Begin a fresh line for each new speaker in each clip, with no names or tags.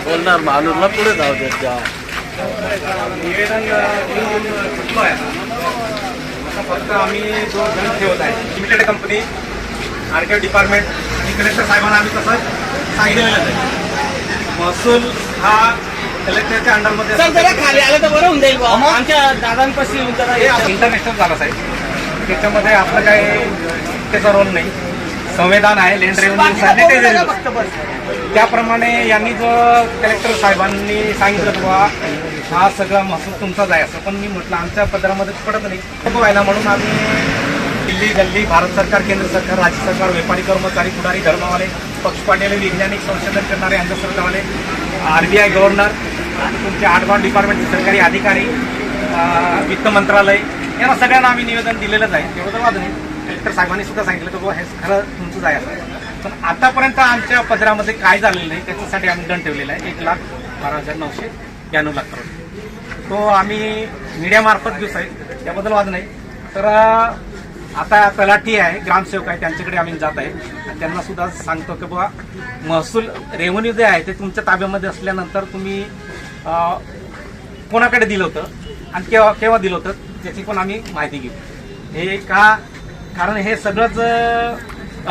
बोलणार माणूसला पुढे जाऊ देत जा.
निवेदन फक्त आम्ही जो ग्रंथ ठेवत आहे लिमिटेड कंपनी आरटीओ डिपार्टमेंट आणि कलेक्टर साहेबांना आम्ही तसं सांगितलेलं आहे. महसूल हा कलेक्टरच्या अंडरमध्ये
खाली आलं तर बरं होऊन जाईल. आमच्या दादांपाशी
इंटरनॅशनल झालं साहेब. त्याच्यामध्ये आपलं काही त्याचा रोल नाही. संविधान आहे, लँड रेव्हेन्यू त्याप्रमाणे यांनी जो कलेक्टर साहेबांनी सांगितलं बाबा हा सगळा महसूल तुमचाच आहे असं, पण मी म्हटलं आमच्या पदरामध्ये पडत नाही व्हायला म्हणून आम्ही दिल्ली गल्ली भारत सरकार, केंद्र सरकार, राज्य सरकार, व्यापारी, कर्मचारी, पुढारी, धर्मवाले, पक्षपातळीवर वैज्ञानिक संशोधन करणारे, अंधश्रद्धावाले, RBI गव्हर्नर आणि तुमचे आठबाण डिपार्टमेंटचे सरकारी अधिकारी, वित्त मंत्रालय यांना सगळ्यांना आम्ही निवेदन दिलेलंच आहे. तेवढं तर वाद नाही. कलेक्टर साहेबांनी सुद्धा सांगितलं की बाबा हे खरं तुमचंच आहे असं, पण आतापर्यंत आमच्या पदरामध्ये काय झालेलं नाही त्याच्यासाठी आम्ही दंड ठेवलेला आहे 1,12,992 लाख करोड. तो आम्ही मीडियामार्फत घेऊ साहेब, त्याबद्दल वाद नाही. तर आता तलाठी आहे, ग्रामसेवक आहे, त्यांच्याकडे आम्ही जात आहे आणि त्यांना सुद्धा सांगतो की बाबा महसूल रेव्हेन्यू जे आहे ते तुमच्या ताब्यामध्ये असल्यानंतर तुम्ही कोणाकडे दिलं होतं आणि केव्हा दिलं होतं त्याची पण आम्ही माहिती घेऊ. हे का कारण हे सगळंच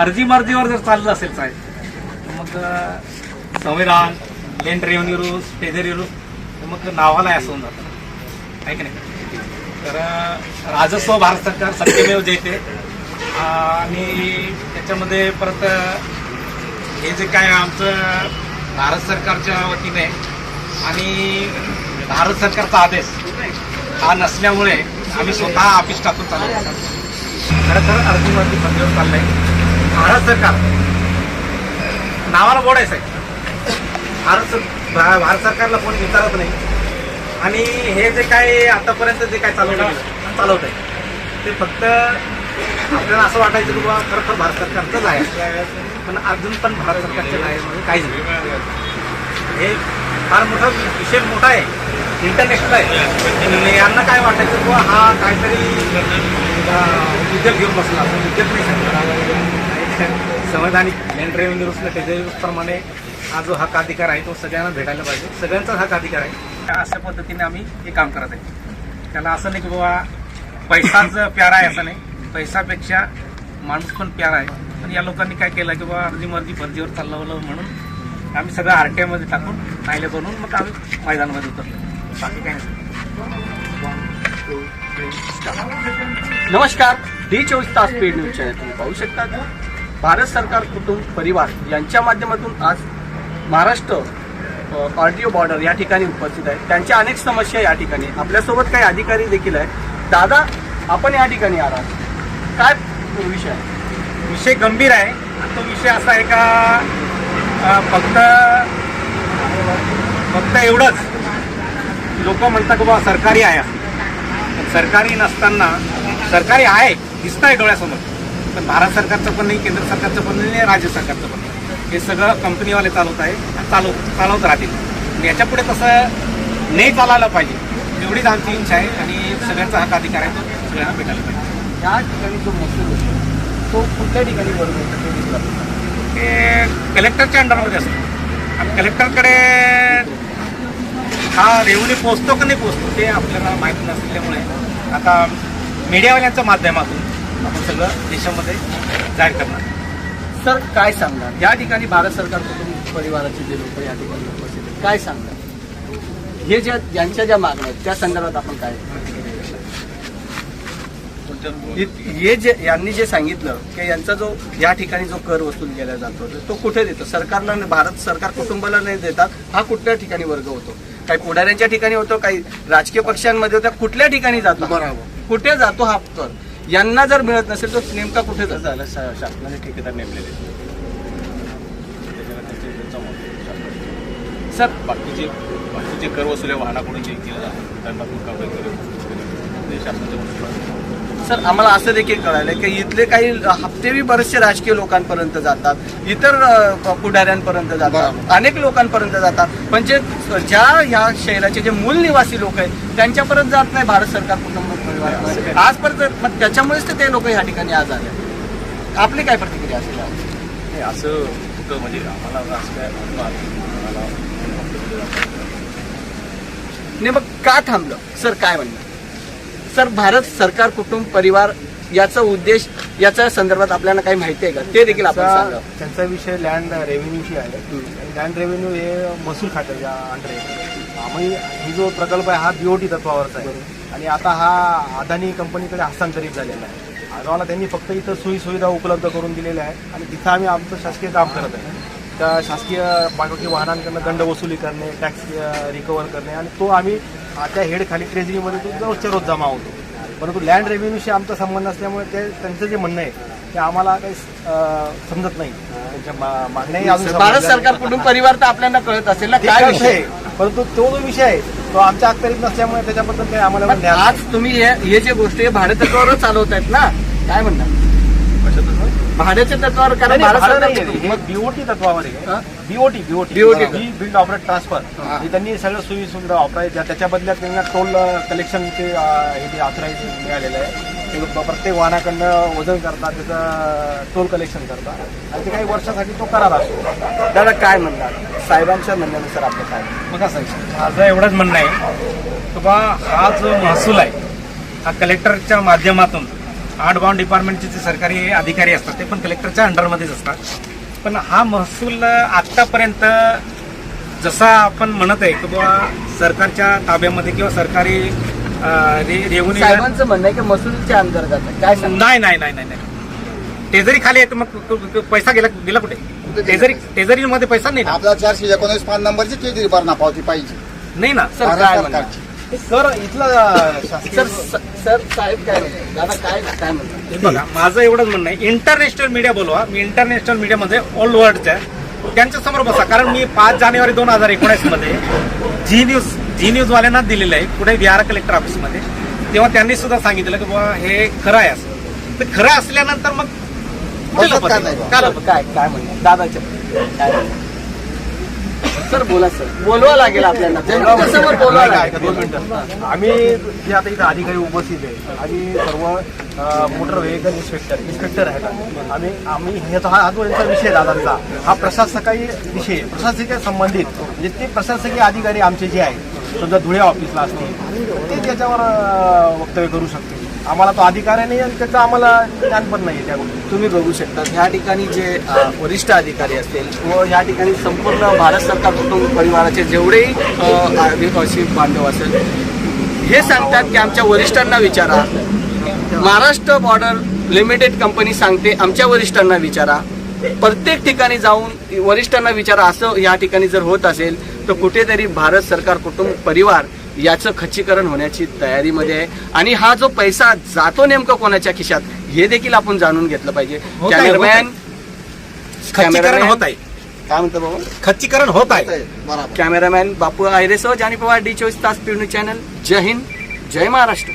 अर्जी मर्जीवर जर चाललं असेल साहेब मग संविधान, land revenue rules, treasury rules मग नावाला असं होऊन जातं आहे की नाही. तर राजस्व भारत सरकार सत्यमेव जयते आणि त्याच्यामध्ये परत हे जे काय आमचं भारत सरकारच्या वतीने आणि भारत सरकारचा आदेश हा नसल्यामुळे आम्ही स्वतः ऑफिस टाकून चालवतो. खरं तर अर्धी मर्जी पद्धतीवर चाललंय. भारत सरकार नावाला बोर्ड आहे साहेब. भारत सरकारला कोणी विचारत नाही आणि हे जे काय आतापर्यंत जे काय चालवत आहे ते फक्त आपल्याला असं वाटायचं की बाबा खरं भारत सरकारचंच आहे, पण अजून पण भारत सरकारच्या म्हणजे काहीच नाही. हे फार मोठा विषय मोठा आहे, इंटरनॅशनल आहे. यांना काय वाटायचं की बाबा हा काहीतरी उद्योग घेऊन बसला, उद्योग नाही सांगितलं. संवैधानिक लँड रेव्हेन्यू रूल्सला ट्रेझरी रूल्सप्रमाणे हा जो हक्क अधिकार आहे तो सगळ्यांना भेटायला पाहिजे. सगळ्यांचाच हक्क अधिकार आहे. अशा पद्धतीने आम्ही हे काम करत आहे. त्याला असं नाही की बाबा पैसाच प्यारा आहे असं नाही, पैसापेक्षा माणूस पण प्यारा आहे. पण या लोकांनी काय केलं की बाबा अर्धी मर्जी फर्जीवर चालवलं म्हणून आम्ही सगळं RTI मध्ये टाकून नाहीले बनवून मग आम्ही मैदानामध्ये उतरलो. बाकी काय नाही.
नमस्कार, D24 तास पेड न्यूज चॅनल तुम्ही पाहू शकता. भारत सरकार कुटुंब परिवार यांच्या माध्यमातून आज महाराष्ट्र RTO बॉर्डर या ठिकाणी उपस्थित आहे. त्यांच्या अनेक समस्या या ठिकाणी. आपल्यासोबत काही अधिकारी देखील आहेत. दादा, आपण या ठिकाणी आलात, काय विषय आहे?
विषय गंभीर आहे. तो विषय असा आहे का फक्त एवढंच लोक म्हणतात की बाबा सरकारी आहे. सरकारी नसताना सरकारी आहे दिसत आहे डोळ्यासमोर, पण भारत सरकारचं पण नाही, केंद्र सरकारचं पण नाही, राज्य सरकारचं पण नाही. हे सगळं कंपनीवाले चालवत आहे, चालवत राहतील. याच्या पुढे तसं नाही चालायला पाहिजे एवढीच आमची इच्छा आहे आणि सगळ्यांचा हक्क अधिकार आहे तो सगळ्यांना भेटायला पाहिजे.
या ठिकाणी जो महसूल होतो तो कुठल्या ठिकाणी बरोबर
ते कलेक्टरच्या अंडरमध्ये असतो आणि कलेक्टरकडे हा रेव्हेन्यू पोहोचतो का नाही पोहोचतो ते आपल्याला माहिती नसल्यामुळे आता मीडियावाल्यांच्या माध्यमातून आपण सगळं देशामध्ये जाहीर करणार.
सर, काय सांगणार या ठिकाणी भारत सरकार कुटुंब परिवाराचे जे लोक या ठिकाणी उपस्थित आहेत, काय सांगणार? हे यांच्या ज्या मागण्या आहेत त्या संदर्भात आपण काय हे जे यांनी जे सांगितलं की यांचा जो या ठिकाणी जो कर वसूल केला जातो तो कुठे देतो? सरकारला, भारत सरकार कुटुंबाला नाही देतात. हा कुठल्या ठिकाणी वर्ग होतो? काही पुढाऱ्यांच्या ठिकाणी होतो, काही राजकीय पक्षांमध्ये होत्या, कुठल्या ठिकाणी जातो? बरोबर, कुठे जातो हा कर? यांना जर मिळत नसेल तर नेमका कुठे झाला? शासनाने ठेकेदार नेमलेले
सर. बाकीचे कर वसुल्या वाहनाकडून जे केलं जातं त्यांना कारवाई करून शासनाच्या
सर आम्हाला असं देखील कळालं की इथले काही हप्तेही बरेचसे राजकीय लोकांपर्यंत जातात, इतर पुढाऱ्यांपर्यंत जातात, अनेक लोकांपर्यंत जातात, पण जे ज्या ह्या शहराचे जे मूल निवासी लोक आहेत त्यांच्यापर्यंत जात नाही भारत सरकार कुटुंब परिवार आजपर्यंत. मग त्याच्यामुळेच तर ते लोक या ठिकाणी आज आले. आपली काय प्रतिक्रिया असेल?
नाही असं कुठं म्हणजे आम्हाला असं काय
नाही, मग का थांबलं सर? काय म्हणणं सर? भारत सरकार कुटुंब परिवार याचा उद्देश, याच्या संदर्भात आपल्याला काही माहिती आहे का? ते देखील आपण सांगा.
त्यांचा विषय लँड रेव्हेन्यूशी आहे आणि लँड रेव्हेन्यू हे महसूल खात्याच्या अंडर आहे. आम्ही ही जो प्रकल्प आहे हा बीओटी तत्वावरचा आहे आणि आता हा अदानी कंपनीकडे हस्तांतरित झालेला आहे. आम्हाला त्यांनी फक्त इथं सोयीसुविधा उपलब्ध करून दिलेल्या आहेत आणि तिथं आम्ही आमचं शासकीय काम करत आहे. त्या शासकीय बाकी वाहनांकडनं दंड वसुली करणे, टॅक्स रिकवर करणे आणि तो आम्ही त्या हेडखाली ट्रेझरीमध्ये तो रोजच्या रोज जमा होतो. परंतु लँड रेव्हेन्यूशी आमचा संबंध असल्यामुळे त्यांचं जे म्हणणं आहे ते आम्हाला काही समजत नाही. त्यांच्या मागण्याही अजून
भारत सरकार कुटुंब परिवार तर आपल्याला कळत असेल ना काय
काय
विषय
आहे, परंतु तो जो विषय आहे तो आमच्या अखत्यारीत नसल्यामुळे त्याच्याबद्दल काही आम्हाला
पण
ज्ञान
आज तुम्ही हे जे गोष्टी भारत तत्वावर चालवत आहेत ना, काय म्हणणार भाड्याच्या तत्वावर? कारण
नाही,
भारत
भाडं
सरकार
नाही आहे, हे बीओटी तत्वावर आहे.
हा?
BOT
BOT.
Build operate transfer हे त्यांनी सगळं सोयी सुविधा वापरायच्या. त्याच्या बदल्यात त्यांना टोल कलेक्शनचे हे ऑथराईज मिळालेलं आहे. ते प्रत्येक वाहनाकडनं वजन करतात, त्याचं टोल कलेक्शन करतात आणि ते काही वर्षासाठी तो करार असतो.
दादा काय म्हणणार साहेबांच्या म्हणण्यानुसार आपलं काय?
बघा साहेब, माझं एवढंच म्हणणं आहे की बा हा जो महसूल आहे हा कलेक्टरच्या माध्यमातून आउटबाउंड डिपार्टमेंटचे जे सरकारी अधिकारी असतात ते पण कलेक्टरच्या अंडरमध्येच असतात. पण हा महसूल आत्तापर्यंत जसा आपण म्हणत आहे की बाबा सरकारच्या ताब्यामध्ये किंवा सरकारी रेव्हेन्यू
साहेबांचं म्हणणं आहे की महसूलच्या अंतर्गत आहे. काय सांग?
नाही टेझरी खाली आहे तर मग पैसा गेला कुठे? टेझरीमध्ये पैसा नाही ना.
आपला 419 पान नंबरची केजरी भरणा पावती पाहिजे.
नाही ना.
सर काय म्हणणार?
सर इथला शासकीय
सर साहेब काय म्हणतात? दादा काय म्हणतात?
हे बघा, माझं एवढंच म्हणणं आहे, इंटरनॅशनल मीडिया बोलवा. मी इंटरनॅशनल मीडियामध्ये ऑल वर्ल्डच्या त्यांच्या समोर बसा. कारण मी 5 जानेवारी 2019 मध्ये जी न्यूज वाल्यांना दिलेलं आहे कुठे विहार कलेक्टर ऑफिसमध्ये. तेव्हा त्यांनी सुद्धा सांगितलं की बाबा हे खरं आहे. असं तर खरं असल्यानंतर मग कुठे
बोलतात
लपत
का
आहे?
नाही?
का लपत?
काय म्हणणार दादाच्या काय म्हणणार? सर बोला सर, बोलवा लागेल आपल्याला. समोर बोलवा लागेल.
2 मिनिटं. आम्ही जे आता इथं अधिकारी उपस्थित आहे आम्ही सर्व मोटर व्हेकल इन्स्पेक्टर आहेत. आम्ही ह्याचा हा जो यांचा विषय दादांचा हा प्रशासकीय विषय आहे. प्रशासकीय संबंधित म्हणजे ते प्रशासकीय अधिकारी आमचे जे आहेत समजा धुळे ऑफिसला असतील ते त्याच्यावर वक्तव्य करू शकतील. आम्हाला तो अधिकार नाही आणि त्याचं आम्हाला ज्ञान पण नाही त्या गोष्टी.
तुम्ही बघू शकता ह्या ठिकाणी जे वरिष्ठ अधिकारी असतील व ह्या ठिकाणी संपूर्ण भारत सरकार कुटुंब परिवाराचे जेवढेही आदिवासी बांधव असेल हे सांगतात की आमच्या वरिष्ठांना विचारा. महाराष्ट्र बॉर्डर लिमिटेड कंपनी सांगते आमच्या वरिष्ठांना विचारा. प्रत्येक ठिकाणी जाऊन वरिष्ठांना विचारा. असं या ठिकाणी जर होत असेल तर कुठेतरी भारत सरकार कुटुंब परिवार याचं खच्चीकरण होण्याची तयारीमध्ये आहे. आणि हा जो पैसा जातो नेमकं कोणाच्या खिशात हे देखील आपण जाणून घेतलं पाहिजे. कॅमेरामॅन
खच्चीकरण होत आहे.
काय म्हणतो बाबा?
खच्चीकरण होत आहे.
बरोबर.
कॅमेरामॅन बापू आहिरेसह जानी पवार D24 तास पिवणी चॅनल. जय हिंद, जय महाराष्ट्र.